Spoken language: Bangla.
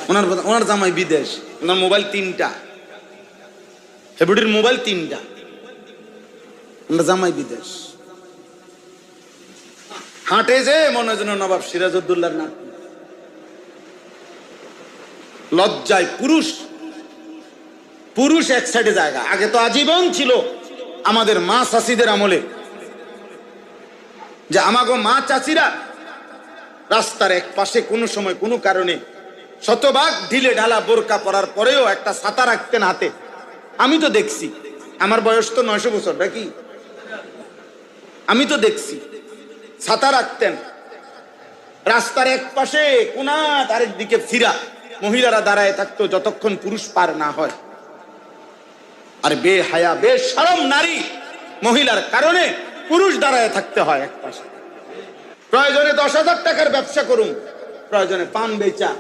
ওনার জামাই বিদেশ, ওনার মোবাইল 3টা, হেবুডির মোবাইল 3টা, ওনার জামাই বিদেশ। হাঁটে যে মনে হয় যেন নবাব সিরাজউদ্দৌলার নাতি। লজ্জায় পুরুষ পুরুষ এক সাইডে জায়গা। আগে তো আজীবন ছিল আমাদের মা চাচিদের আমলে, যে আমাগো মা চাচিরা রাস্তার এক পাশে কোনো সময় কোনো কারণে শতভাগ ঢিলে ঢালা বোরকা পরার পরেও একটা ছাতা রাখতেন হাতে। আমি তো দেখছি, আমার বয়স তো 900 বছর নাকি, আমি তো দেখছি ছাতা রাখতেন। রাস্তার এক পাশে কোনা আরেক দিকে ফিরা মহিলারা দাঁড়ায় থাকতো যতক্ষণ পুরুষ পার না হয়। আর বেহায়া বেশরম নারী মহিলার কারণে পুরুষ দাঁড়ায় থাকতে হয় এক পাশে। প্রয়োজনে 10,000 টাকার ব্যবসা করুন, প্রয়োজনে পান বেচা